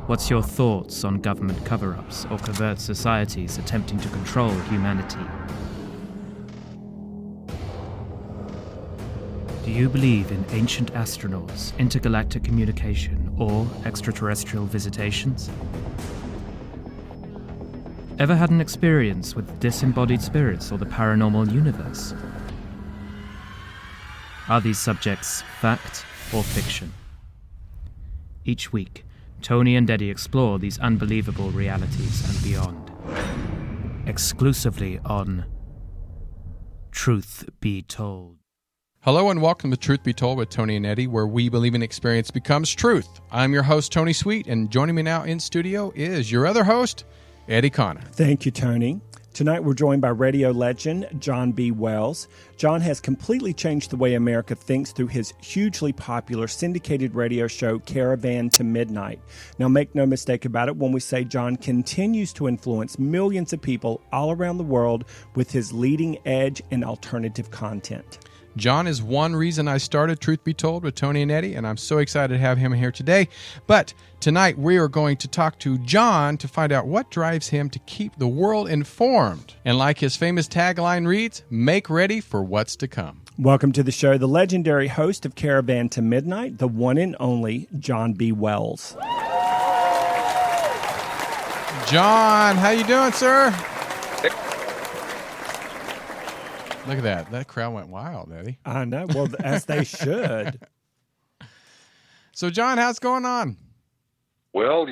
What's your thoughts on government cover-ups or covert societies attempting to control humanity? Do you believe in ancient astronauts, intergalactic communication, or extraterrestrial visitations? Ever had an experience with disembodied spirits or the paranormal universe? Are these subjects fact or fiction? Each week, Tony and Eddie explore these unbelievable realities and beyond. Exclusively on Truth Be Told. Hello and welcome to Truth Be Told with Tony and Eddie, where we believe in experience becomes truth. I'm your host, Tony Sweet, and joining me now in studio is your other host, Eddie Connor. Thank you, Tony. Tonight we're joined by radio legend John B. Wells. John has completely changed the way America thinks through his hugely popular syndicated radio show, Caravan to Midnight. Now, make no mistake about it when we say John continues to influence millions of people all around the world with his leading edge and alternative content. John is one reason I started Truth Be Told with Tony and Eddie, and I'm so excited to have him here today. But tonight we are going to talk to John to find out what drives him to keep the world informed. And like his famous tagline reads, make ready for what's to come. Welcome to the show, the legendary host of Caravan to Midnight, the one and only John B. Wells. John, how you doing, sir? Look at that. That crowd went wild, Eddie. I know. Well, as they should. So, John, how's it going on? Well,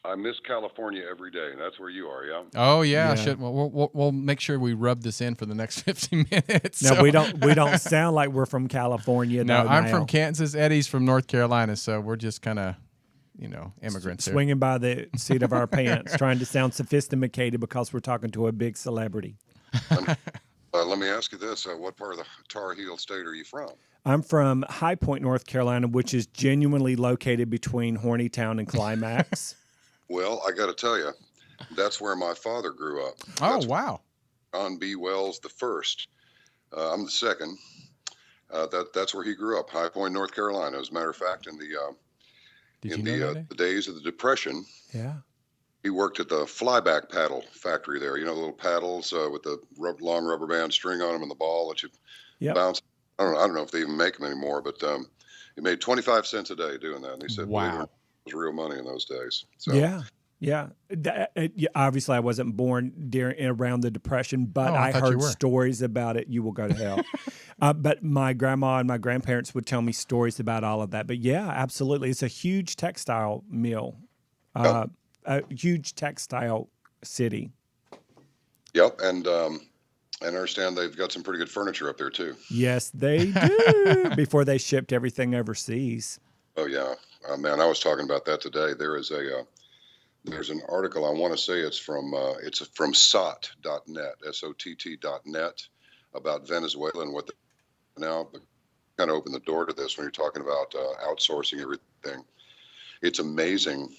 I miss California every day. That's where you are, yeah? Oh, yeah. We'll make sure we rub this in for the next 15 minutes. No, we don't sound like we're from California. No, I'm now. from Kansas. Eddie's from North Carolina, so we're just kind of, immigrants here. Swinging by the seat of our pants, trying to sound sophisticated because we're talking to a big celebrity. Let me ask you this. What part of the Tar Heel State are you from? I'm from High Point, North Carolina, which is genuinely located between Hornytown and Climax. Well, I got to tell you, that's where my father grew up. Oh, wow. John B. Wells the first. I'm the second. That's where he grew up, High Point, North Carolina. As a matter of fact, in the days of the Depression, yeah, he worked at the flyback paddle factory there. You know, the little paddles with the long rubber band string on them and the ball that you bounce. I don't know if they even make them anymore, but he made 25 cents a day doing that. And he said, wow, it was real money in those days. So, yeah. Obviously, I wasn't born around the Depression, but I heard stories about it. You will go to hell. But my grandma and my grandparents would tell me stories about all of that. But yeah, absolutely. It's a huge textile mill. A huge textile city. Yep, and I understand they've got some pretty good furniture up there too. Yes, they do. Before they shipped everything overseas. Oh yeah, man, I was talking about that today. There's an article. I want to say it's from SOTT.net, SOTT.net, about Venezuela and what now kind of opened the door to this when you're talking about outsourcing everything. It's amazing.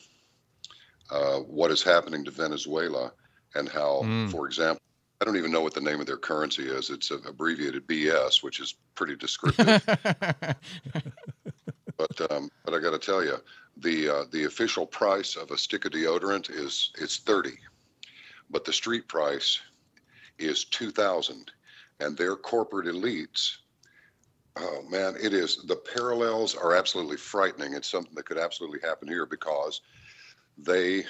What is happening to Venezuela and how, for example, I don't even know what the name of their currency is. It's abbreviated BS, which is pretty descriptive. But I got to tell you, the official price of a stick of deodorant is 30, but the street price is 2,000, and their corporate elites. Oh man, it is. The parallels are absolutely frightening. It's something that could absolutely happen here because they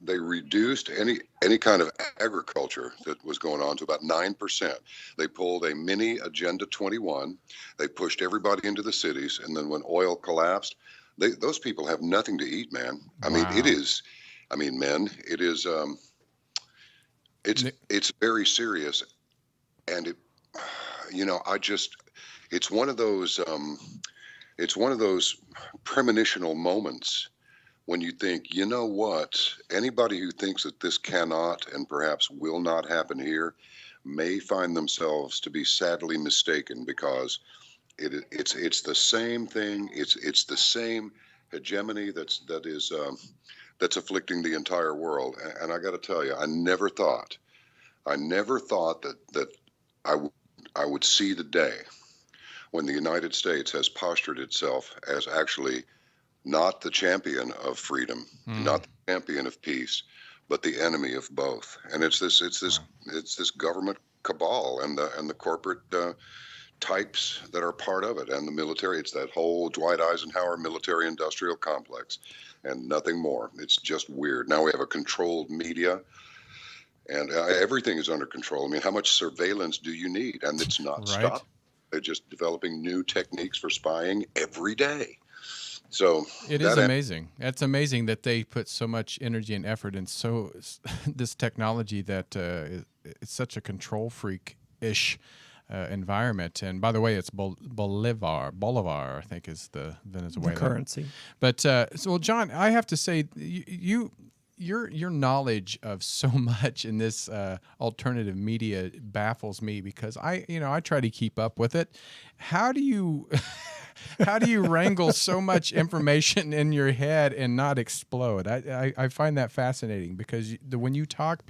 reduced any kind of agriculture that was going on to about 9%. They pulled a mini Agenda 21. They pushed everybody into the cities, and then when oil collapsed, those people have nothing to eat, man. I mean, it is. I mean, men, it is. It's very serious, and it. It's one of those. It's one of those premonitional moments. When you think, you know what, anybody who thinks that this cannot and perhaps will not happen here may find themselves to be sadly mistaken because it's the same thing. It's the same hegemony that's afflicting the entire world. And I got to tell you, I never thought that I would see the day when the United States has postured itself as actually not the champion of freedom, not the champion of peace, but the enemy of both. And it's this government cabal and the corporate types that are part of it, and the military. It's that whole Dwight Eisenhower military-industrial complex, and nothing more. It's just weird. Now we have a controlled media, and everything is under control. I mean, how much surveillance do you need? And it's not Right. stopped. They're just developing new techniques for spying every day. So It is amazing. It's amazing that they put so much energy and effort in this technology that it's such a control freak-ish environment. And by the way, it's Bolivar, I think, is the Venezuelan currency. But so, John, I have to say, your knowledge of so much in this alternative media baffles me, because I try to keep up with it. How do you wrangle so much information in your head and not explode? I find that fascinating, because when you talk,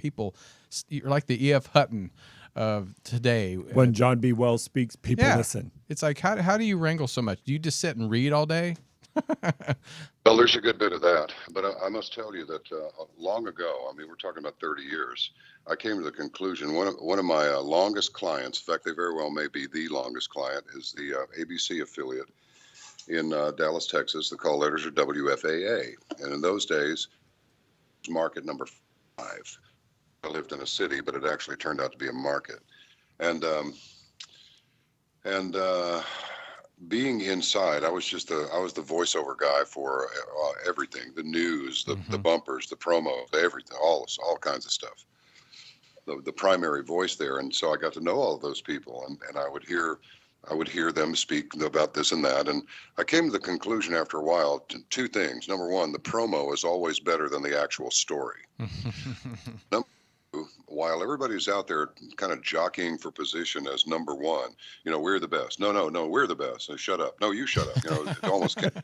you're like the E.F. Hutton of today. When John B. Wells speaks, people listen. It's like, how do you wrangle so much? Do you just sit and read all day? Well, there's a good bit of that, but I must tell you that long ago, I mean, we're talking about 30 years, I came to the conclusion, one of my longest clients, in fact, they very well may be the longest client, is the ABC affiliate in Dallas, Texas. The call letters are WFAA, and in those days, market number 5. I lived in a city, but it actually turned out to be a market. And being inside, I was the voiceover guy for everything, the news, the bumpers, the promos, everything, all kinds of stuff. The primary voice there, and so I got to know all of those people, and I would hear them speak about this and that, and I came to the conclusion after a while, two things. Number one, the promo is always better than the actual story. Number two, while everybody's out there kind of jockeying for position as number one, we're the best. No, we're the best. So shut up. No, you shut up. It almost can't.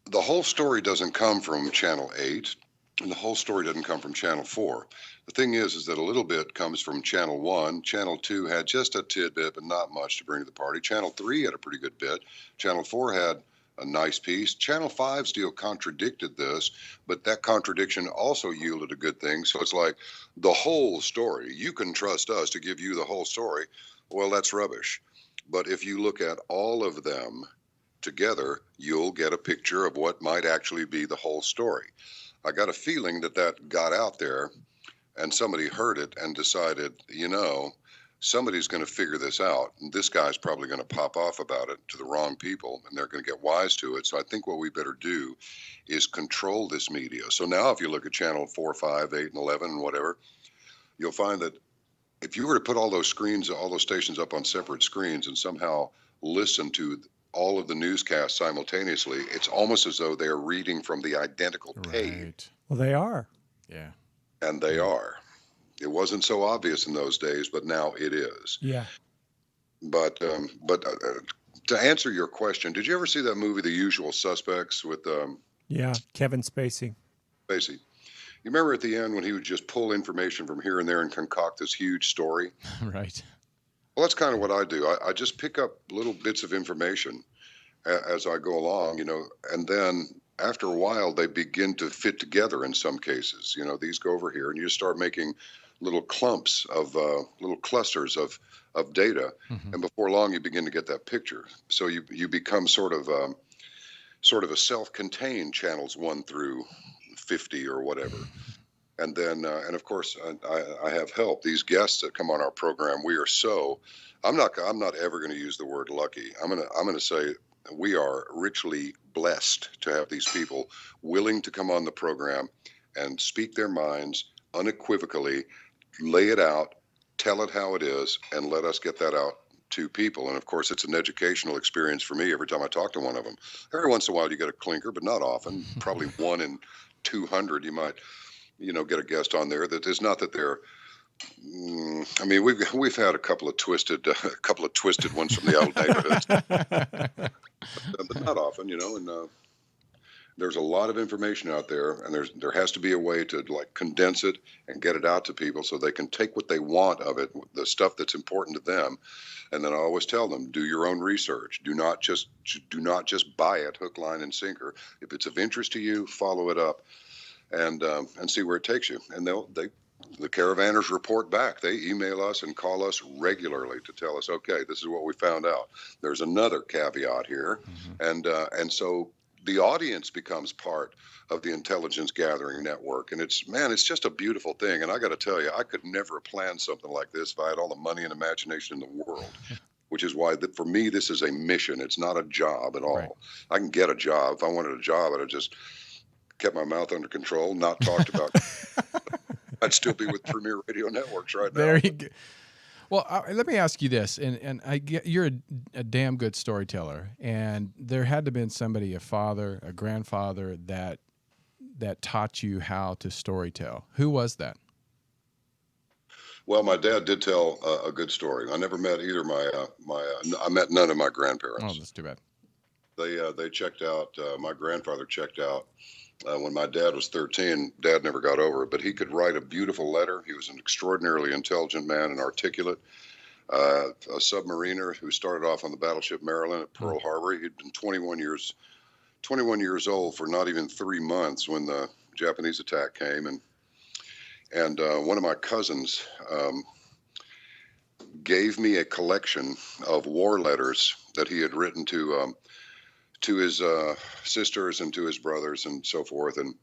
The whole story doesn't come from Channel 8, and the whole story doesn't come from Channel 4. The thing is that a little bit comes from Channel 1. Channel 2 had just a tidbit, but not much to bring to the party. Channel 3 had a pretty good bit. Channel 4 had a nice piece. Channel 5 still contradicted this, but that contradiction also yielded a good thing. So it's like the whole story. You can trust us to give you the whole story. Well, that's rubbish. But if you look at all of them together, you'll get a picture of what might actually be the whole story. I got a feeling that got out there, and somebody heard it and decided, somebody's going to figure this out. And this guy's probably going to pop off about it to the wrong people, and they're going to get wise to it. So I think what we better do is control this media. So now if you look at Channel 4, 5, 8, and 11, and whatever, you'll find that if you were to put all those stations up on separate screens and somehow listen to all of the newscasts simultaneously, it's almost as though they are reading from the identical page. Right. Well, they are. Yeah. And they are. It wasn't so obvious in those days, but now it is. Yeah. But to answer your question, did you ever see that movie, The Usual Suspects, with Kevin Spacey? Spacey? You remember at the end when he would just pull information from here and there and concoct this huge story? Right. Well, that's kind of what I do. I just pick up little bits of information as I go along, and then after a while they begin to fit together in some cases. These go over here, and you start making little clumps of little clusters of data, and before long you begin to get that picture. So you become sort of a self-contained channels 1 through 50 or whatever. And then, and of course, I have help. These guests that come on our program, we are I'm not ever going to use the word lucky. I'm going to say we are richly blessed to have these people willing to come on the program and speak their minds unequivocally, lay it out, tell it how it is, and let us get that out to people. And of course, it's an educational experience for me every time I talk to one of them. Every once in a while, you get a clinker, but not often. Probably 1 in 200, you might get a guest on there that is not that they're. I mean, we've had a couple of twisted ones from the old neighborhoods, but not often, there's a lot of information out there, and there has to be a way to like condense it and get it out to people so they can take what they want of it, the stuff that's important to them. And then I always tell them, do your own research. Do not just buy it hook, line, and sinker. If it's of interest to you, follow it up and see where it takes you. And the caravanners report back. They email us and call us regularly to tell us, okay, this is what we found out. There's another caveat here, and so the audience becomes part of the intelligence gathering network. And it's just a beautiful thing. And I got to tell you, I could never have planned something like this if I had all the money and imagination in the world. Which is why, for me, this is a mission. It's not a job at all. Right. I can get a job. If I wanted a job, I'd have just kept my mouth under control, not talked about. I'd still be with Premier Radio Networks right now. There you go. Well, let me ask you this, and you're a damn good storyteller, and there had to have been somebody, a father, a grandfather, that taught you how to storytell. Who was that? Well, my dad did tell a good story. I never met either I met none of my grandparents. Oh, that's too bad. They checked out. My grandfather checked out when my dad was 13. Dad never got over it, but he could write a beautiful letter. He was an extraordinarily intelligent man and articulate. A submariner who started off on the battleship Maryland at Pearl Harbor. He'd been 21 years old for not even 3 months when the Japanese attack came, and one of my cousins gave me a collection of war letters that he had written to his sisters and to his brothers and so forth, and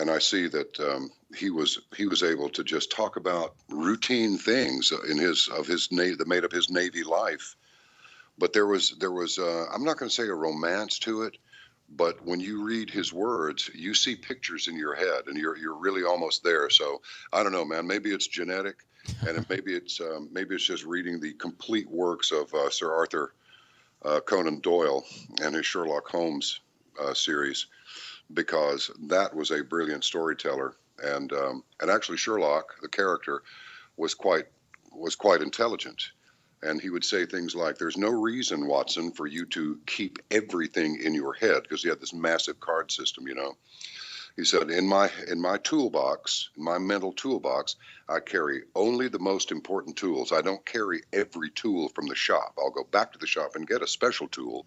I see that he was able to just talk about routine things that made up his Navy life, but there was I'm not going to say a romance to it, but when you read his words, you see pictures in your head, and you're really almost there. So I don't know, man. Maybe it's genetic, and maybe it's just reading the complete works of Sir Arthur Conan Doyle and his Sherlock Holmes series, because that was a brilliant storyteller, and actually Sherlock, the character, was quite intelligent. And he would say things like, "There's no reason, Watson, for you to keep everything in your head," because he had this massive card system, He said, in my toolbox, in my mental toolbox, I carry only the most important tools. I don't carry every tool from the shop. I'll go back to the shop and get a special tool.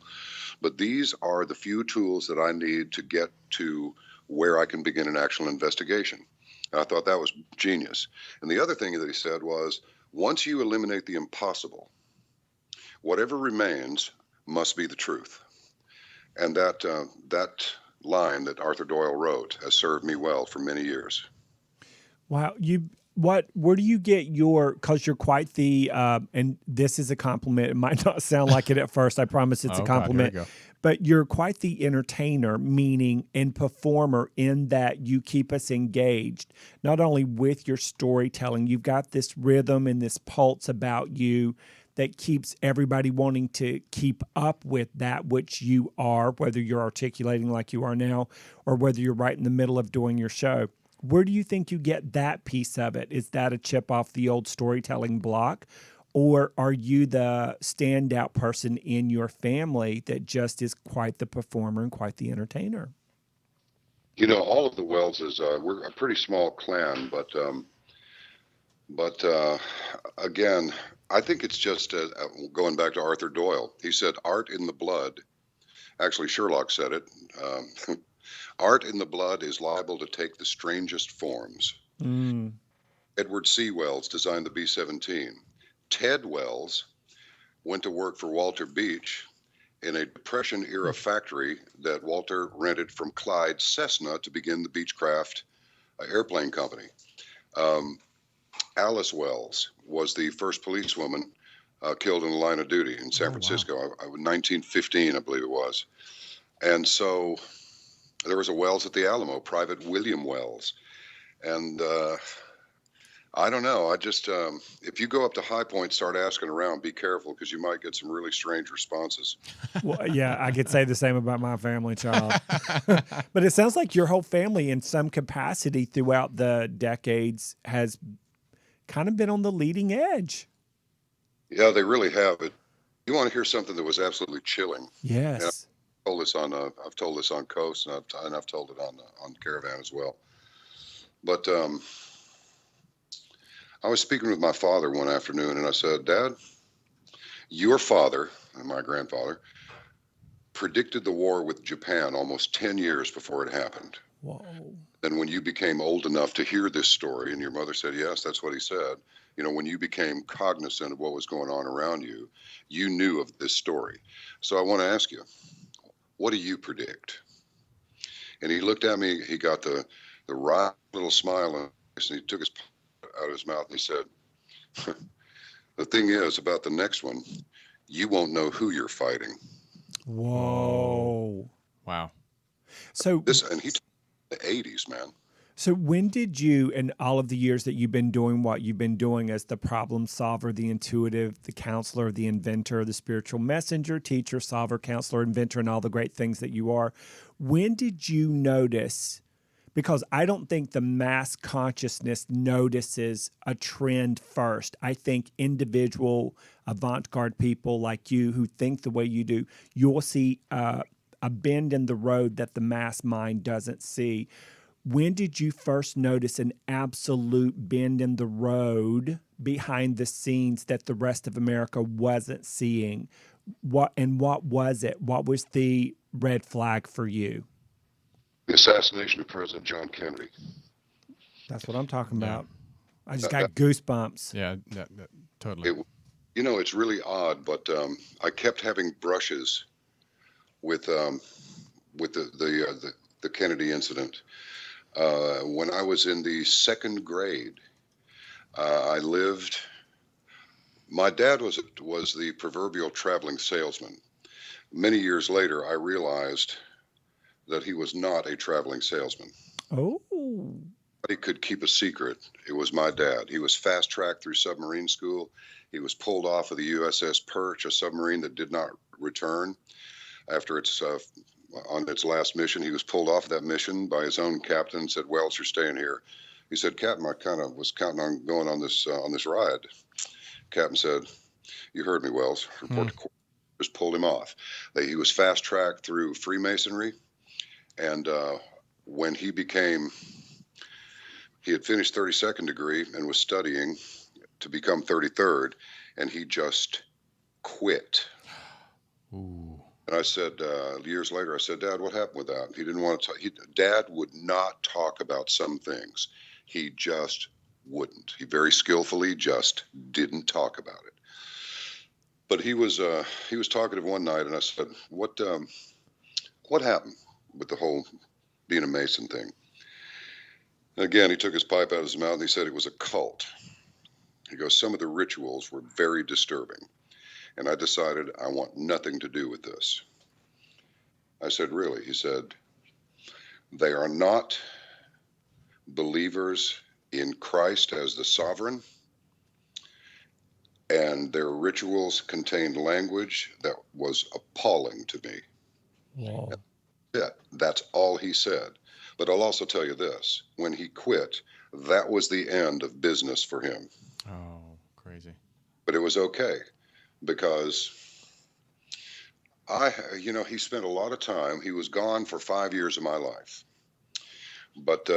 But these are the few tools that I need to get to where I can begin an actual investigation. And I thought that was genius. And the other thing that he said was, once you eliminate the impossible, whatever remains must be the truth. And that line that Arthur Doyle wrote has served me well for many years. Wow. Where do you get because you're quite the, and this is a compliment. It might not sound like it at first. I promise it's a compliment. God, here we go. But you're quite the entertainer, meaning and performer, in that you keep us engaged, not only with your storytelling. You've got this rhythm and this pulse about you that keeps everybody wanting to keep up with that which you are, whether you're articulating like you are now or whether you're right in the middle of doing your show. Where do you think you get that piece of it? Is that a chip off the old storytelling block? Or are you the standout person in your family that just is quite the performer and quite the entertainer? All of the Welleses, we're a pretty small clan, but again, I think it's just going back to Arthur Doyle. He said, "Art in the blood." Actually, Sherlock said it. Art in the blood is liable to take the strangest forms. Edward C. Wells designed the B-17. Ted Wells went to work for Walter Beach in a Depression-era factory that Walter rented from Clyde Cessna to begin the Beechcraft Airplane Company. Alice Wells was the first policewoman killed in the line of duty in San Francisco, 1915, I believe it was. And so there was a Wells at the Alamo, Private William Wells. And I don't know. I just, if you go up to High Point, start asking around, be careful, because you might get some really strange responses. Well, yeah, I could say the same about my family, Charles. But it sounds like your whole family, in some capacity throughout the decades, has kind of been on the leading edge. Yeah, they really have. It. You want to hear something that was absolutely chilling? Yes. I've told this on Coast, and I've told it on Caravan as well. But I was speaking with my father one afternoon, and I said, Dad, your father and my grandfather predicted the war with Japan almost 10 years before it happened. Whoa. And when you became old enough to hear this story, and your mother said, yes, that's what he said, when you became cognizant of what was going on around you, you knew of this story. So I want to ask you, what do you predict? And he looked at me, he got the right little smile on his face, and he took his out of his mouth and he said, the thing is about the next one, you won't know who you're fighting. Whoa. Wow. So And he took the 80s, man. So when did you, in all of the years that you've been doing what you've been doing as the problem solver, the intuitive, the counselor, the inventor, the spiritual messenger, teacher, solver, counselor, inventor, and all the great things that you are, when did you notice, because I don't think the mass consciousness notices a trend first. I think individual avant-garde people like you who think the way you do, you'll see a bend in the road that the mass mind doesn't see. When did you first notice an absolute bend in the road behind the scenes that the rest of America wasn't seeing? What was it? What was the red flag for you? The assassination of President John Kennedy. That's what I'm talking Yeah. about. I just got goosebumps. Yeah, totally. It's really odd, but I kept having brushes with the Kennedy incident. When I was in the second grade, my dad was the proverbial traveling salesman. Many years later, I realized that he was not a traveling salesman. Oh. He could keep a secret. It was my dad. He was fast-tracked through submarine school. He was pulled off of the USS Perch, a submarine that did not return after on its last mission. He was pulled off that mission by his own captain and said, Wells, you're staying here. He said, Captain, I kind of was counting on going on this ride. Captain said, you heard me, Wells. Report to quarters. Just pulled him off. He was fast-tracked through Freemasonry, and when he had finished 32nd degree and was studying to become 33rd, and he just quit. Ooh. And I said, years later, I said, Dad, what happened with that? He didn't want to talk. Dad would not talk about some things. He just wouldn't. He very skillfully just didn't talk about it. But he was talkative one night, and I said, what happened with the whole being a Mason thing? And again, he took his pipe out of his mouth and he said it was a cult. He goes, some of the rituals were very disturbing. And I decided I want nothing to do with this. I said, really? He said, they are not believers in Christ as the sovereign, and their rituals contained language that was appalling to me. Wow. That's all he said. But I'll also tell you this, when he quit, that was the end of business for him. Oh, crazy. But it was okay, because he spent a lot of time. He was gone for 5 years of my life, but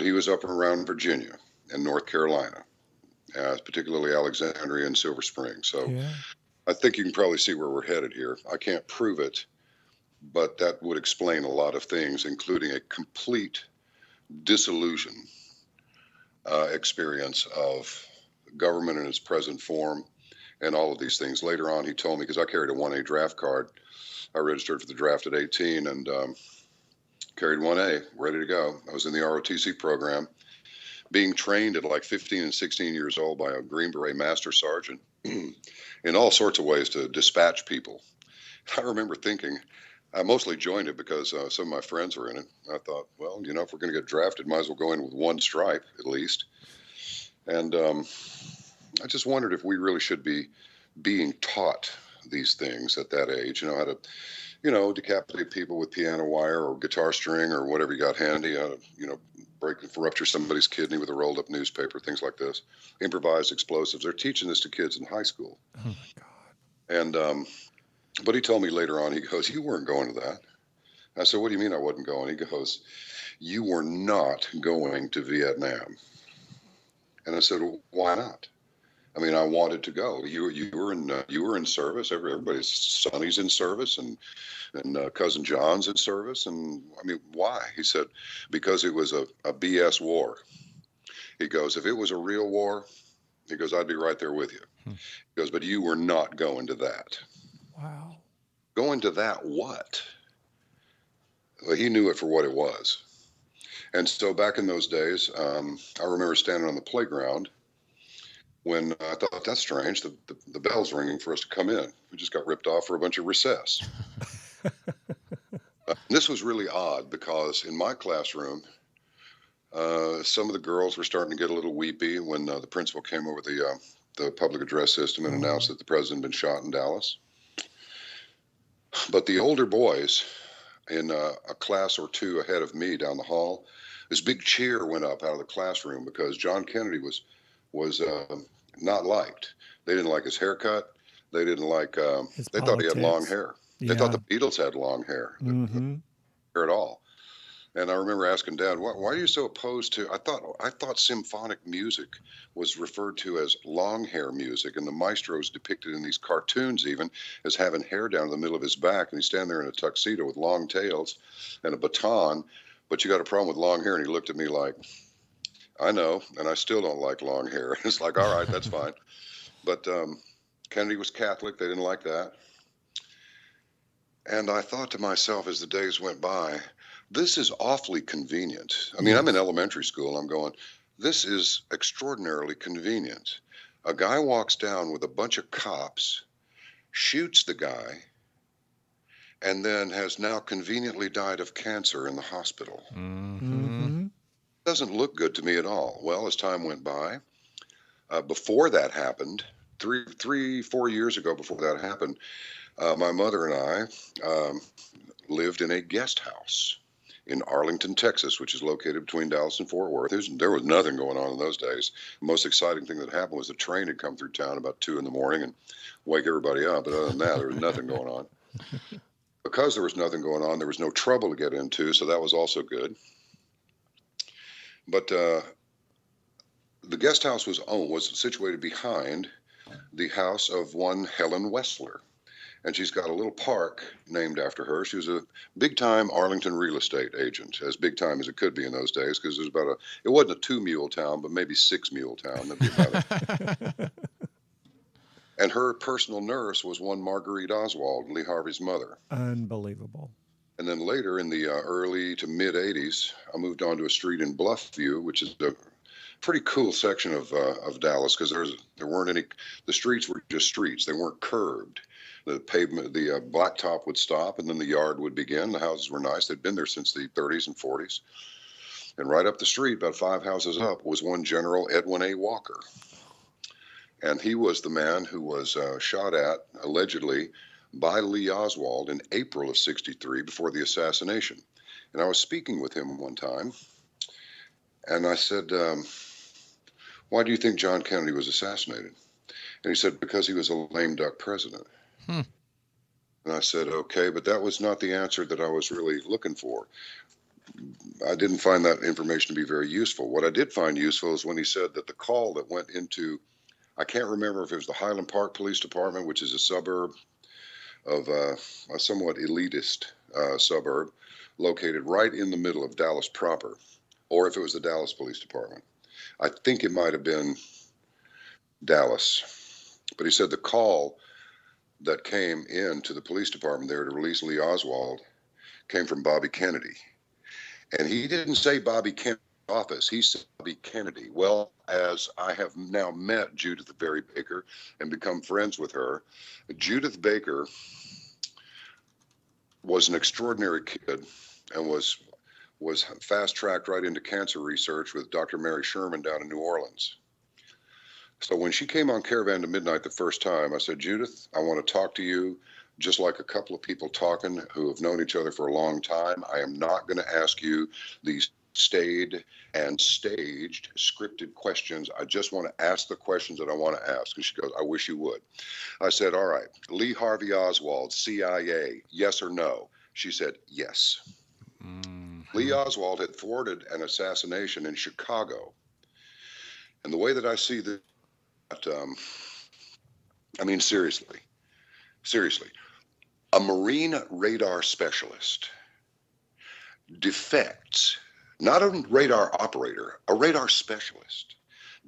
he was up and around Virginia and North Carolina, particularly Alexandria and Silver Spring. So Yeah. I think you can probably see where we're headed here. I can't prove it, but that would explain a lot of things, including a complete disillusion experience of government in its present form and all of these things. Later on, he told me, because I carried a 1A draft card. I registered for the draft at 18 and carried 1A, ready to go. I was in the ROTC program, being trained at like 15 and 16 years old by a Green Beret Master Sergeant in all sorts of ways to dispatch people. I remember thinking, I mostly joined it because some of my friends were in it. I thought, well, if we're going to get drafted, might as well go in with one stripe at least. And I just wondered if we really should be being taught these things at that age, how to, decapitate people with piano wire or guitar string or whatever you got handy, how to, rupture somebody's kidney with a rolled up newspaper, things like this, improvised explosives. They're teaching this to kids in high school. Oh my God. And But he told me later on, he goes, "You weren't going to that." I said, "What do you mean I wasn't going?" He goes, "You were not going to Vietnam." And I said, "Well, why not?" I mean, I wanted to go. You were in service. Everybody's Sonny's in service, and cousin John's in service. And I mean, why? He said, because it was a BS war. He goes, if it was a real war, he goes, I'd be right there with you. He goes, but you were not going to that. Wow. Going to that what? Well, he knew it for what it was. And so back in those days, I remember standing on the playground when I thought, that's strange. The bell's ringing for us to come in. We just got ripped off for a bunch of recess. This was really odd because in my classroom, some of the girls were starting to get a little weepy when the principal came over the public address system and announced that the president had been shot in Dallas. But the older boys, in a class or two ahead of me down the hall, this big cheer went up out of the classroom because John Kennedy was not liked. They didn't like his haircut. They didn't like. His They thought he had long politics. hair. They Yeah. thought the Beatles had long hair. Mm-hmm. Hair at all. And I remember asking Dad, why are you so opposed to? I thought symphonic music was referred to as long hair music, and the maestro's depicted in these cartoons even as having hair down the middle of his back, and he's standing there in a tuxedo with long tails and a baton. But you got a problem with long hair? And he looked at me like, I know, and I still don't like long hair. It's like, all right, that's fine. But Kennedy was Catholic; they didn't like that. And I thought to myself as the days went by, this is awfully convenient. I mean, I'm in Yes. elementary school. I'm going, this is extraordinarily convenient. A guy walks down with a bunch of cops, shoots the guy, and then has now conveniently died of cancer in the hospital. Mm-hmm. Doesn't look good to me at all. Well, as time went by, before that happened, 4 years ago before that happened, my mother and I lived in a guest house in Arlington, Texas, which is located between Dallas and Fort Worth. There was nothing going on in those days. The most exciting thing that happened was the train had come through town about 2 in the morning and wake everybody up. But other than that, there was nothing going on. Because there was nothing going on, there was no trouble to get into, so that was also good. But the guest house was situated behind the house of one Helen Wessler. And she's got a little park named after her. She was a big-time Arlington real estate agent, as big-time as it could be in those days, because it wasn't a 2-mule town, but maybe 6-mule town. That'd be about it. And her personal nurse was one Marguerite Oswald, Lee Harvey's mother. Unbelievable. And then later in the early to mid 80s, I moved on to a street in Bluffview, which is a pretty cool section of Dallas because there weren't any. The streets were just streets; they weren't curbed. The pavement, the blacktop would stop, and then the yard would begin. The houses were nice; they'd been there since the 30s and 40s. And right up the street, about 5 houses up, was one General Edwin A. Walker, and he was the man who was shot at allegedly by Lee Oswald in April of '63 before the assassination. And I was speaking with him one time, and I said, why do you think John Kennedy was assassinated? And he said, because he was a lame duck president. Hmm. And I said, okay, but that was not the answer that I was really looking for. I didn't find that information to be very useful. What I did find useful is when he said that the call that went into, I can't remember if it was the Highland Park Police Department, which is a suburb of a somewhat elitist suburb located right in the middle of Dallas proper, or if it was the Dallas Police Department. I think it might have been Dallas. But he said the call that came in to the police department there to release Lee Oswald came from Bobby Kennedy. And he didn't say Bobby Kennedy's office. He said Bobby Kennedy. Well, as I have now met Judith Berry Baker and become friends with her, Judith Baker was an extraordinary kid and was fast-tracked right into cancer research with Dr. Mary Sherman down in New Orleans. So when she came on Caravan to Midnight the first time, I said, Judith, I want to talk to you just like a couple of people talking who have known each other for a long time. I am not going to ask you these stayed and staged scripted questions. I just want to ask the questions that I want to ask. And she goes, I wish you would. I said, all right, Lee Harvey Oswald, CIA, yes or no? She said, yes. Lee Oswald had thwarted an assassination in Chicago. And the way that I see that, I mean, seriously, a Marine radar specialist defects, not a radar operator, a radar specialist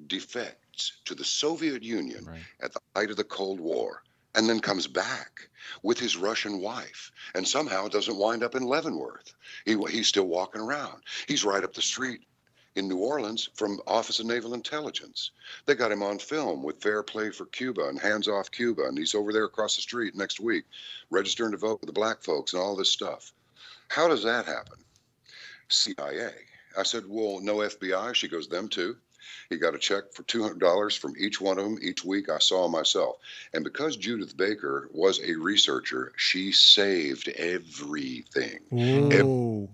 defects to the Soviet Union Right. at the height of the Cold War, and then comes back with his Russian wife and somehow doesn't wind up in Leavenworth. He's still walking around. He's right up the street in New Orleans from Office of Naval Intelligence. They got him on film with Fair Play for Cuba and Hands Off Cuba, and he's over there across the street next week registering to vote with the black folks and all this stuff. How does that happen? CIA. I said, well, no FBI. She goes, them too. He got a check for $200 from each one of them each week. I saw myself. And because Judith Baker was a researcher, she saved everything. Ooh.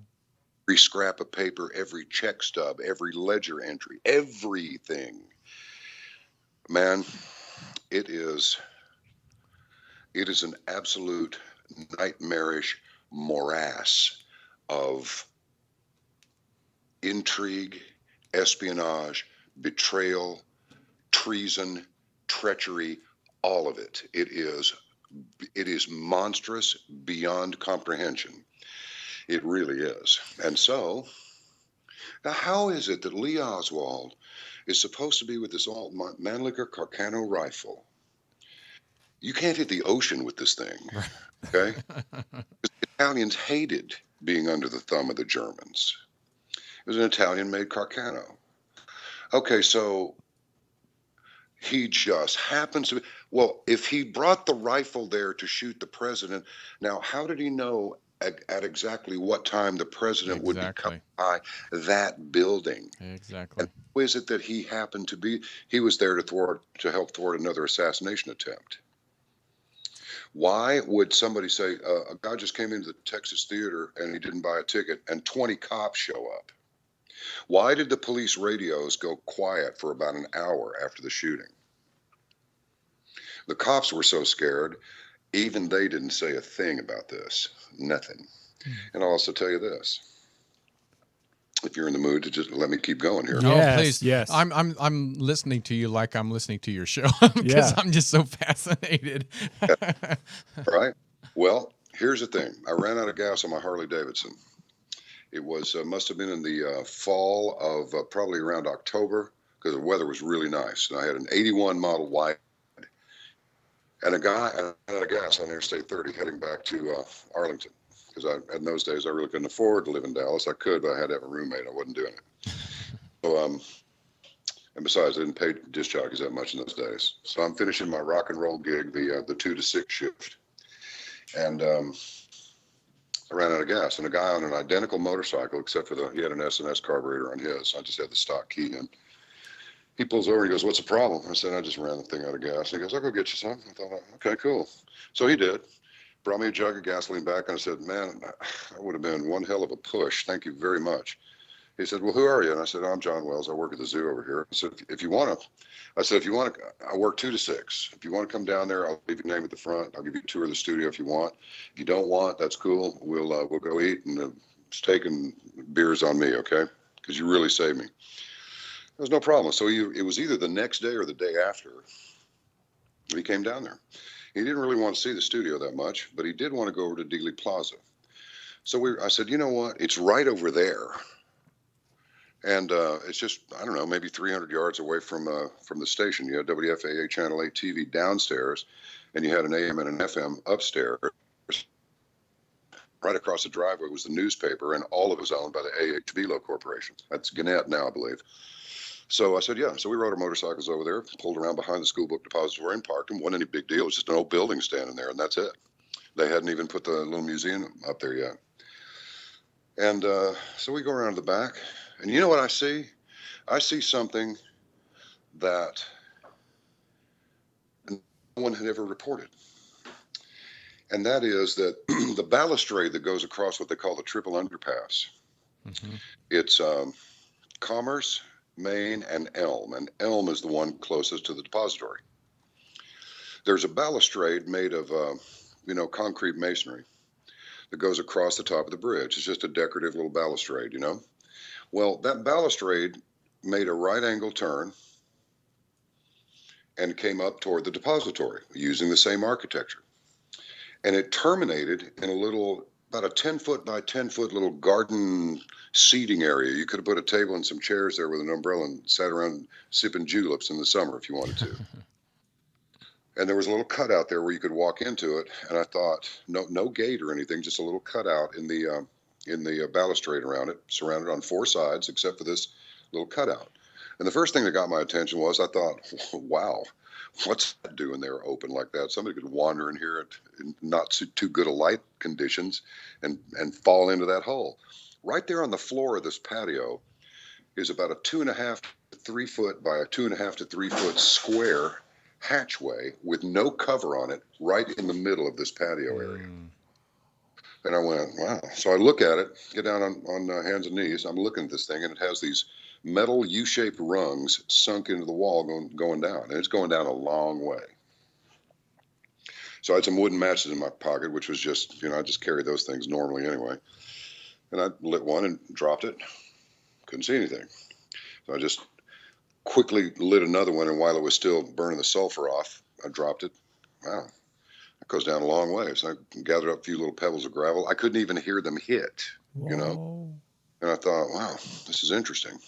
Every scrap of paper, every check stub, every ledger entry, everything. Man, it is an absolute nightmarish morass of intrigue, espionage, betrayal, treason, treachery, all of it. It is monstrous beyond comprehension. It really is. And so, now how is it that Lee Oswald is supposed to be with this old Mannlicher Carcano rifle? You can't hit the ocean with this thing, okay? The Italians hated being under the thumb of the Germans. It was an Italian-made Carcano. Okay, so he just happens to be, well, if he brought the rifle there to shoot the president, now how did he know at exactly what time the president would be coming by that building? Exactly. And who is it that he happened to be? He was there to help thwart another assassination attempt. Why would somebody say, a guy just came into the Texas Theater and he didn't buy a ticket and 20 cops show up? Why did the police radios go quiet for about an hour after the shooting? The cops were so scared, even they didn't say a thing about this. Nothing. And I'll also tell you this. If you're in the mood to just let me keep going here. Yes, Oh, please. yes. I'm listening to you like I'm listening to your show because Yeah. I'm just so fascinated. Right? Well, here's the thing. I ran out of gas on my Harley Davidson. It was must have been in the fall of probably around October because the weather was really nice. And I had an 81 model white and a guy ran out of gas on Interstate 30 heading back to Arlington. Because in those days I really couldn't afford to live in Dallas. I could, but I had to have a roommate. I wasn't doing it. So, and besides, I didn't pay disc jockeys that much in those days. So I'm finishing my rock and roll gig, the 2 to 6 shift, and I ran out of gas. And a guy on an identical motorcycle, except for he had an S&S carburetor on his. I just had the stock key in. He pulls over and he goes, "What's the problem?" I said, "I just ran the thing out of gas." And he goes, "I'll go get you some." I thought, okay, cool. So he did. Brought me a jug of gasoline back, and I said, "Man, that would have been one hell of a push. Thank you very much." He said, "Well, who are you?" And I said, "I'm John Wells. I work at the zoo over here." I said, if you want to, I work 2 to 6. If you want to come down there, I'll leave your name at the front. I'll give you a tour of the studio if you want. If you don't want, that's cool. We'll go eat, and steak and beers on me, okay? Because you really saved me." There's no problem. So it was either the next day or the day after he came down there. He didn't really want to see the studio that much, but he did want to go over to Dealey Plaza. So I said, you know what? It's right over there. And it's just, I don't know, maybe 300 yards away from the station. You had WFAA Channel 8 TV downstairs, and you had an AM and an FM upstairs. Right across the driveway was the newspaper, and all of it was owned by the A.H. Velo Corporation. That's Gannett now, I believe. So I said, yeah. So we rode our motorcycles over there, pulled around behind the school book depository and parked them. Wasn't any big deal. It was just an old building standing there, and that's it. They hadn't even put the little museum up there yet. And so we go around to the back, and you know what I see? I see something that no one had ever reported. And that is that the balustrade that goes across what they call the triple underpass It's Commerce, Main, and Elm. And Elm is the one closest to the depository. There's a balustrade made of, concrete masonry that goes across the top of the bridge. It's just a decorative little balustrade, Well, that balustrade made a right angle turn and came up toward the depository using the same architecture. And it terminated in a little, about a 10-foot by 10-foot little garden seating area. You could have put a table and some chairs there with an umbrella and sat around sipping juleps in the summer if you wanted to. And there was a little cutout there where you could walk into it. And I thought, no gate or anything, just a little cutout in the balustrade around it, surrounded on four sides, except for this little cutout. And the first thing that got my attention was I thought, wow, what's that doing there open like that? Somebody could wander in here in not too good a light conditions and fall into that hole. Right there on the floor of this patio is about a 2.5 to 3 foot by a 2.5 to 3 foot square hatchway with no cover on it right in the middle of this patio area. And I went, wow. So I look at it, get down on hands and knees. I'm looking at this thing, and it has these metal U-shaped rungs sunk into the wall going down. And it's going down a long way. So I had some wooden matches in my pocket, which was just, I just carry those things normally anyway. And I lit one and dropped it. Couldn't see anything. So I just quickly lit another one, and while it was still burning the sulfur off, I dropped it. Wow. It goes down a long way. So I gathered up a few little pebbles of gravel. I couldn't even hear them hit, Whoa. And I thought, wow, this is interesting.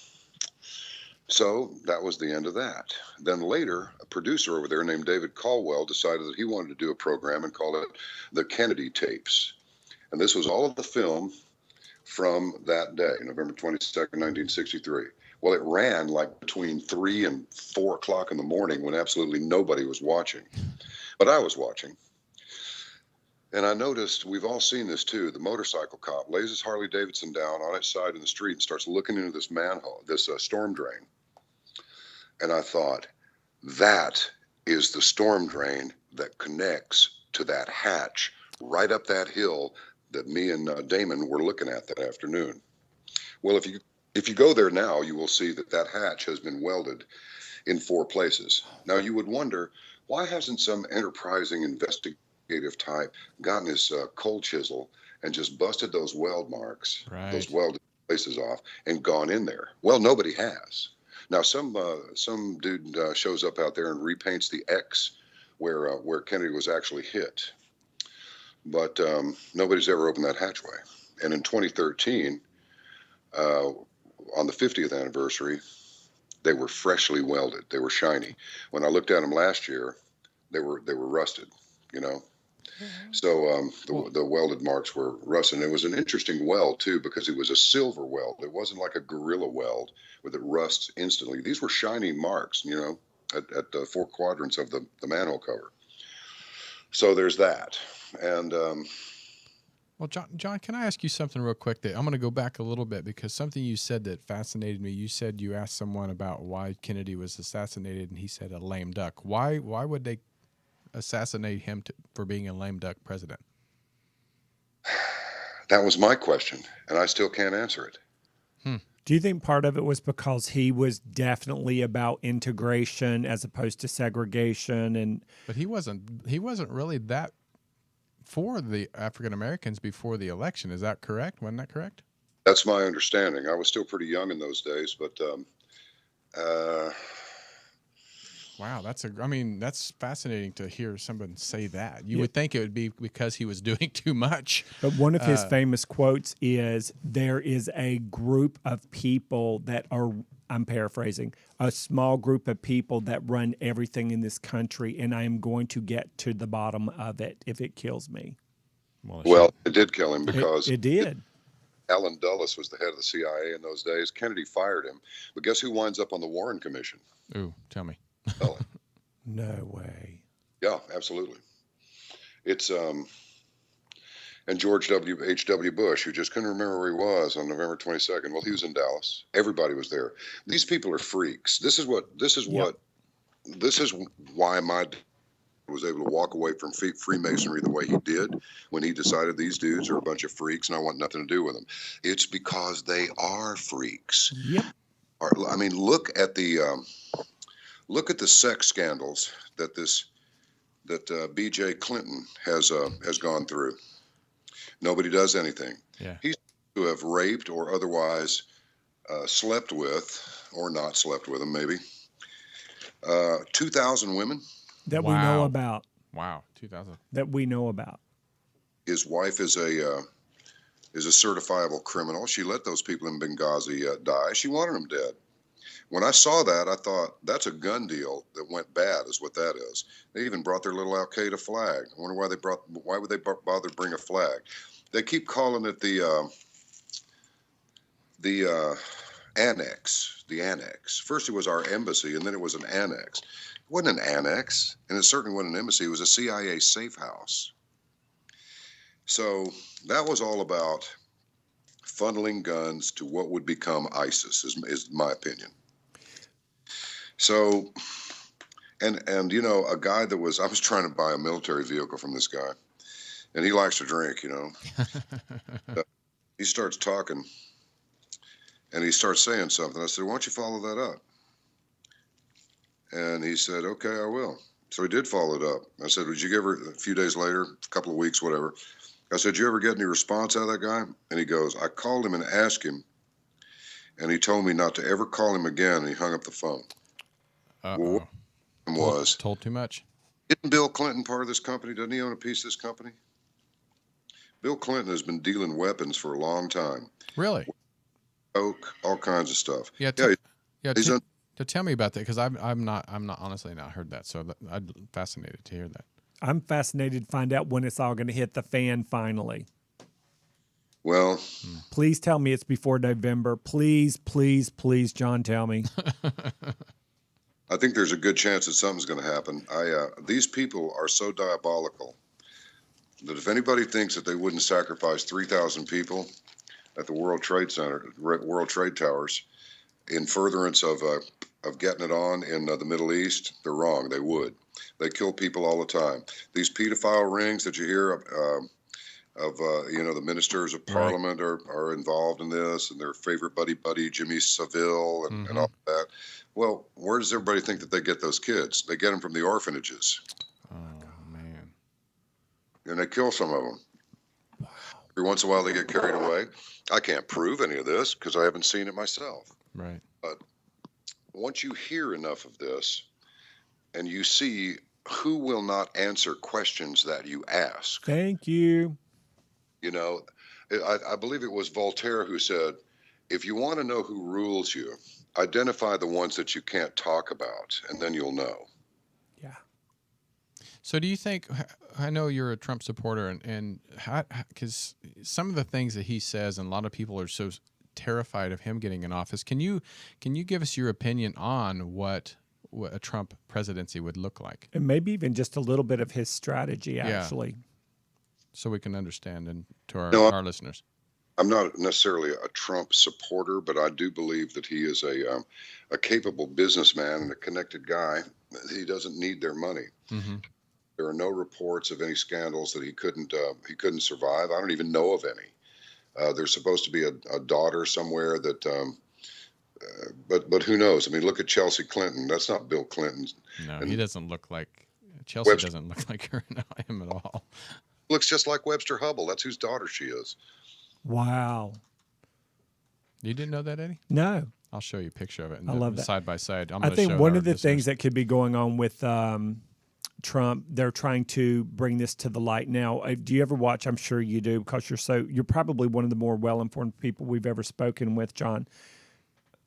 So that was the end of that. Then later, a producer over there named David Caldwell decided that he wanted to do a program and call it the Kennedy Tapes. And this was all of the film from that day, November 22nd, 1963. Well, it ran like between 3 and 4 o'clock in the morning when absolutely nobody was watching. But I was watching. And I noticed, we've all seen this too, the motorcycle cop lays his Harley Davidson down on its side in the street and starts looking into this manhole, this storm drain. And I thought, that is the storm drain that connects to that hatch right up that hill that me and Damon were looking at that afternoon. Well, if you go there now, you will see that hatch has been welded in 4 places. Now, you would wonder, why hasn't some enterprising investigative type gotten his cold chisel and just busted those weld marks, those welded places off, and gone in there? Well, nobody has. Now, some dude shows up out there and repaints the X where Kennedy was actually hit. But nobody's ever opened that hatchway. And in 2013, on the 50th anniversary, they were freshly welded. They were shiny. When I looked at them last year, they were rusted, So the welded marks were rusted. And it was an interesting weld, too, because it was a silver weld. It wasn't like a gorilla weld where it rusts instantly. These were shiny marks, at the 4 quadrants of the manhole cover. So there's that. And well, John, can I ask you something real quick? That I'm going to go back a little bit because something you said that fascinated me. You said you asked someone about why Kennedy was assassinated, and he said a lame duck. Why would they assassinate him for being a lame duck president? That was my question, and I still can't answer it. Do you think part of it was because he was definitely about integration as opposed to segregation? But he wasn't really that for the African Americans before the election. Is that correct? Wasn't that correct? That's my understanding. I was still pretty young in those days, but wow, that's fascinating to hear someone say that. You would think it would be because he was doing too much. But one of his famous quotes is, there is a group of people that are, I'm paraphrasing, a small group of people that run everything in this country, and I am going to get to the bottom of it if it kills me. Well, it did kill him because it did. Allen Dulles was the head of the CIA in those days. Kennedy fired him. But guess who winds up on the Warren Commission? Ooh, tell me. No way. Yeah, absolutely. It's and George H.W. Bush, who just couldn't remember where he was on November 22nd. Well, he was in Dallas. Everybody was there. These people are freaks. This is why my was able to walk away from Freemasonry the way he did when he decided these dudes are a bunch of freaks and I want nothing to do with them. It's because they are freaks. Yep. I mean, look at the sex scandals that B.J. Clinton has gone through. Nobody does anything. Yeah. He's to have raped or otherwise slept with, or not slept with them, maybe 2,000 women. That we know Wow. about. Wow, 2000. That we know about. His wife is a certifiable criminal. She let those people in Benghazi die. She wanted them dead. When I saw that, I thought that's a gun deal that went bad, is what that is. They even brought their little Al Qaeda flag. I wonder why would they bother to bring a flag? They keep calling it the annex. The annex. First, it was our embassy, and then it was an annex. It wasn't an annex, and it certainly wasn't an embassy. It was a CIA safe house. So that was all about funneling guns to what would become ISIS, is my opinion. So, and you know, a guy I was trying to buy a military vehicle from this guy, and he likes to drink, you know. He starts talking, and he starts saying something. I said, why don't you follow that up? And he said, okay, I will. So he did follow it up. I said, would you ever, a few days later, a couple of weeks, whatever, I said, you ever get any response out of that guy? And he goes, I called him and asked him, and he told me not to ever call him again, and he hung up the phone. Well, what Told too much. Isn't Bill Clinton part of this company? Doesn't he own a piece of this company? Bill Clinton has been dealing weapons for a long time. Really? Coke, all kinds of stuff. Yeah. He's Tell me about that, because I'm not honestly not heard that. So I'm fascinated to hear that. I'm fascinated to find out when it's all going to hit the fan finally. well, Please tell me it's before November. Please, please, please, John, tell me. I think there's a good chance that something's going to happen. These people are so diabolical that if anybody thinks that they wouldn't sacrifice 3,000 people at the World Trade Towers in furtherance of getting it on in the Middle East, they're wrong. They would. They kill people all the time. These pedophile rings that you hear of the ministers of parliament are involved in this, and their favorite buddy Jimmy Savile and all that. Well, where does everybody think that they get those kids? They get them from the orphanages. Oh man. And they kill some of them. Wow. Every once in a while they get carried away. I can't prove any of this because I haven't seen it myself. Right. But once you hear enough of this and you see who will not answer questions that you ask. Thank you. You know, I believe it was Voltaire who said, if you want to know who rules you, identify the ones that you can't talk about, and then you'll know. Yeah. So do you think, I know you're a Trump supporter, and because some of the things that he says, and a lot of people are so terrified of him getting in office, can you give us your opinion on what a Trump presidency would look like? And maybe even just a little bit of his strategy, actually. So we can understand, and to our listeners. I'm not necessarily a Trump supporter, but I do believe that he is a capable businessman and a connected guy. He doesn't need their money. Mm-hmm. There are no reports of any scandals that he couldn't survive. I don't even know of any. There's supposed to be a daughter somewhere that, but who knows? I mean, look at Chelsea Clinton. That's not Bill Clinton. No, he doesn't look like Chelsea. Doesn't look like him at all. Looks just like Webster Hubble. That's whose daughter she is. Wow. You didn't know that, Eddie? No. I'll show you a picture of it. I love that. Side by side. I think one of the things that could be going on with Trump, they're trying to bring this to the light now. Do you ever watch? I'm sure you do, because you're probably one of the more well-informed people we've ever spoken with, John.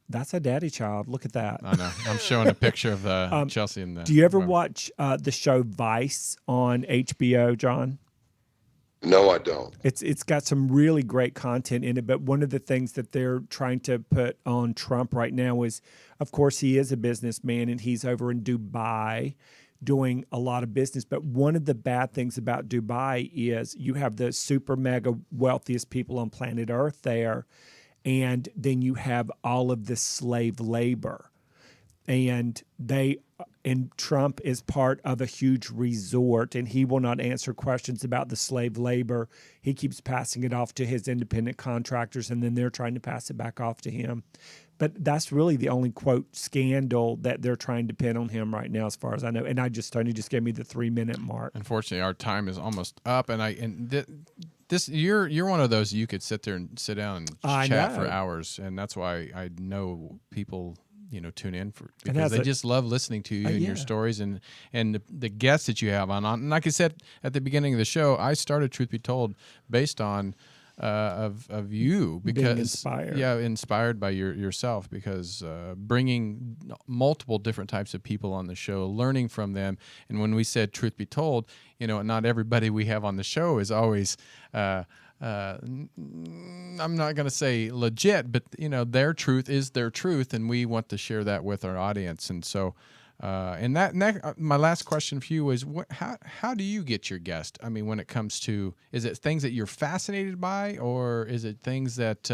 That's a daddy child. Look at that. I know. I'm showing a picture of Chelsea and the. Do you ever watch the show Vice on HBO, John? No, I don't. It's got some really great content in it, but one of the things that they're trying to put on Trump right now is, of course, he is a businessman and he's over in Dubai doing a lot of business. But one of the bad things about Dubai is you have the super mega wealthiest people on planet Earth there, and then you have all of this slave labor. and Trump is part of a huge resort, and he will not answer questions about the slave labor. He keeps passing it off to his independent contractors, and then they're trying to pass it back off to him. But that's really the only, quote, scandal that they're trying to pin on him right now, as far as I know. And Tony just gave me the 3-minute mark. Unfortunately, our time is almost up, you're one of those you could sit there and sit down and chat for hours, and that's why I know people tune in because they just love listening to you and your stories and the guests that you have on. And like I said at the beginning of the show, I started Truth Be Told based on of you, because inspired by yourself, because bringing multiple different types of people on the show, learning from them. And when we said Truth Be Told, not everybody we have on the show is always I'm not going to say legit, but their truth is their truth, and we want to share that with our audience. And so my last question for you is, how do you get your guest? I mean, when it comes to, is it things that you're fascinated by, or is it things that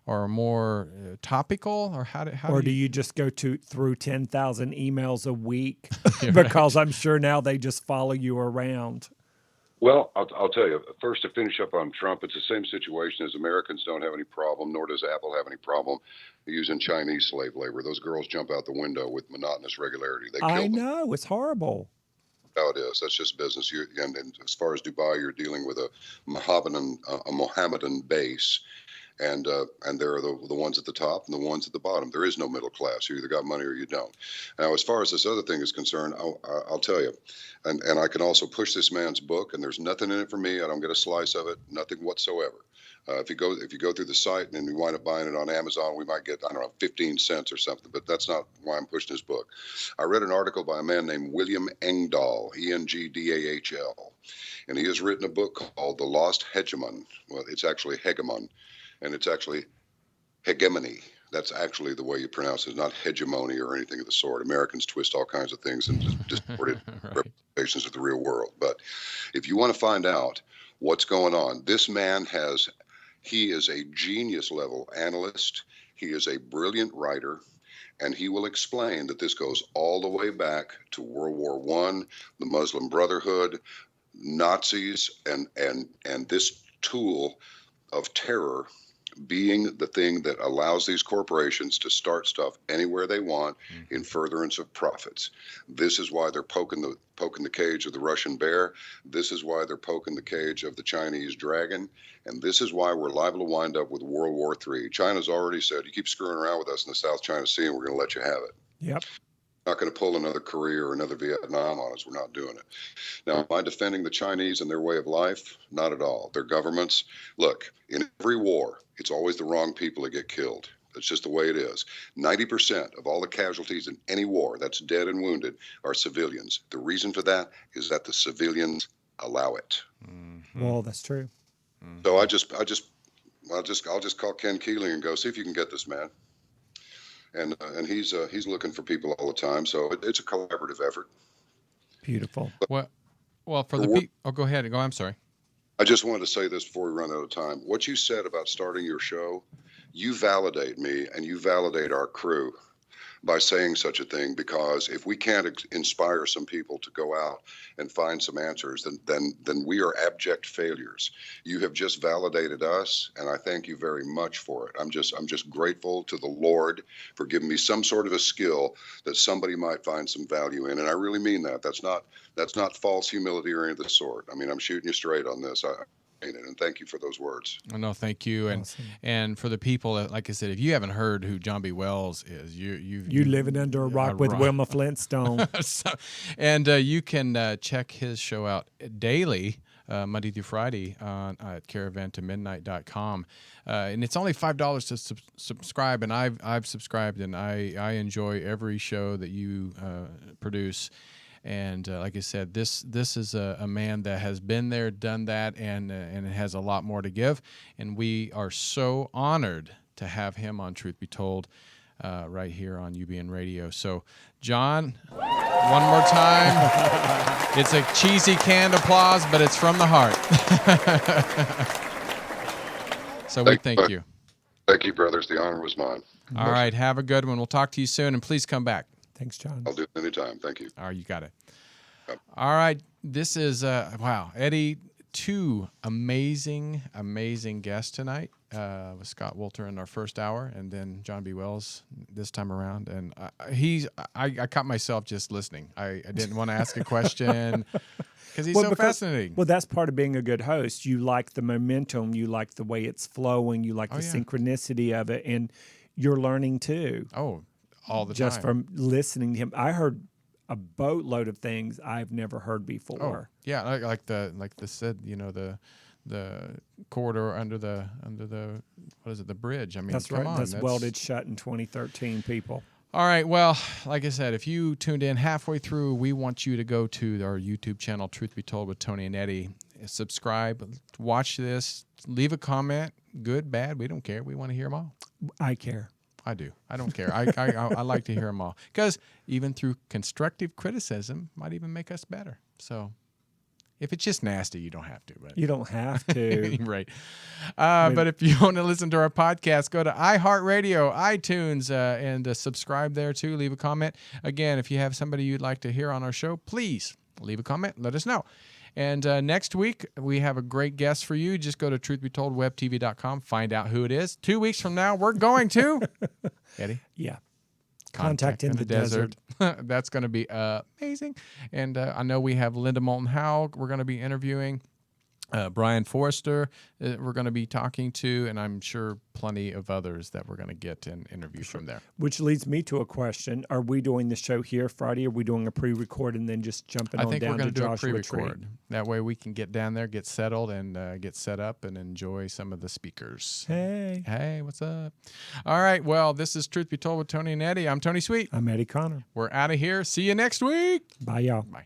are more topical, or do you just go through 10,000 emails a week? Because I'm sure now they just follow you around. Well, I'll tell you, first, to finish up on Trump, it's the same situation as Americans don't have any problem, nor does Apple have any problem using Chinese slave labor. Those girls jump out the window with monotonous regularity. They kill them. I know, it's horrible. How it is. That's just business. And as far as Dubai, you're dealing with a Mohammedan base. And there are the ones at the top and the ones at the bottom. There is no middle class. You either got money or you don't. Now, as far as this other thing is concerned, I'll tell you, and I can also push this man's book, and there's nothing in it for me. I don't get a slice of it, nothing whatsoever. If you go through the site and you wind up buying it on Amazon, we might get, 15 cents or something, but that's not why I'm pushing his book. I read an article by a man named William Engdahl, Engdahl, and he has written a book called The Lost Hegemon. Well, it's actually Hegemon. And it's actually hegemony. That's actually the way you pronounce it, not hegemony or anything of the sort. Americans twist all kinds of things and just distorted representations of the real world. But if you want to find out what's going on, this man he is a genius level analyst. He is a brilliant writer. And he will explain that this goes all the way back to World War I, the Muslim Brotherhood, Nazis, and this tool of terror being the thing that allows these corporations to start stuff anywhere they want in furtherance of profits. This is why they're poking the cage of the Russian bear. This is why they're poking the cage of the Chinese dragon. And this is why we're liable to wind up with World War III. China's already said, you keep screwing around with us in the South China Sea and we're going to let you have it. Yep. Not going to pull another Korea or another Vietnam on us. We're not doing it. Now, am I defending the Chinese and their way of life? Not at all. Their governments, look, in every war, it's always the wrong people that get killed. That's just the way it is. 90% of all the casualties in any war, that's dead and wounded, are civilians. The reason for that is that the civilians allow it. Mm-hmm. Well, that's true. Mm-hmm. So I'll just call Ken Keeling and go, see if you can get this man. And he's looking for people all the time, so it's a collaborative effort. Beautiful. Well, for the people, go ahead. I'm sorry. I just wanted to say this before we run out of time. What you said about starting your show, you validate me and you validate our crew by saying such a thing, because if we can't inspire some people to go out and find some answers, then we are abject failures. You have just validated us, and I thank you very much for it. I'm just grateful to the Lord for giving me some sort of a skill that somebody might find some value in, and I really mean that. That's not false humility or any of the sort. I mean, I'm shooting you straight on this. And thank you for those words. No, thank you. And for the people, like I said, if you haven't heard who John B. Wells is, you living under a rock with Wilma Flintstone. You can check his show out daily, Monday through Friday at caravantomidnight.com. And it's only $5 to subscribe, and I've subscribed, and I enjoy every show that you produce. And like I said, this is a man that has been there, done that, and has a lot more to give. And we are so honored to have him on Truth Be Told right here on UBN Radio. So, John, one more time. It's a cheesy canned applause, but it's from the heart. So we thank you. Thank you, brothers. The honor was mine. All right. Have a good one. We'll talk to you soon, and please come back. Thanks, John. I'll do it anytime. Thank you. All right, you got it. Yep. All right, this is wow, Eddie. 2 amazing guests tonight. With Scott Wolter in our first hour, and then John B. Wells this time around. And I caught myself just listening. I didn't want to ask a question because he's fascinating. Well, that's part of being a good host. You like the momentum, you like the way it's flowing, you like the synchronicity of it, and you're learning too. Oh, all the just time. from listening to him. I heard a boatload of things I've never heard before. Oh, yeah, like the said, the corridor under the what is it, the bridge? I mean, that's come right. on, That's welded shut in 2013, people. All right. Well, like I said, if you tuned in halfway through, we want you to go to our YouTube channel, Truth Be Told with Tony and Eddie. Subscribe, watch this, leave a comment, good, bad, we don't care. We want to hear them all. I care. I do. I don't care. I like to hear them all because even through constructive criticism might even make us better. So if it's just nasty, you don't have to. But you don't have to. Right. But if you want to listen to our podcast, go to iHeartRadio, iTunes, and subscribe there too. Leave a comment. Again, if you have somebody you'd like to hear on our show, please leave a comment. Let us know. And next week, we have a great guest for you. Just go to truthbetoldwebtv.com, find out who it is. 2 weeks from now, we're going to... Eddie? Yeah. Contact in the desert. That's going to be amazing. And I know we have Linda Moulton Howe we're going to be interviewing. Brian Forrester we're going to be talking to, and I'm sure plenty of others that we're going to get an interview from there. Which leads me to a question. Are we doing the show here Friday? Or are we doing a pre-record and then just jumping on down to Joshua Tree? I think we're going to do a pre-record. That way we can get down there, get settled, and get set up and enjoy some of the speakers. Hey, what's up? All right, well, this is Truth Be Told with Tony and Eddie. I'm Tony Sweet. I'm Eddie Connor. We're out of here. See you next week. Bye, y'all. Bye.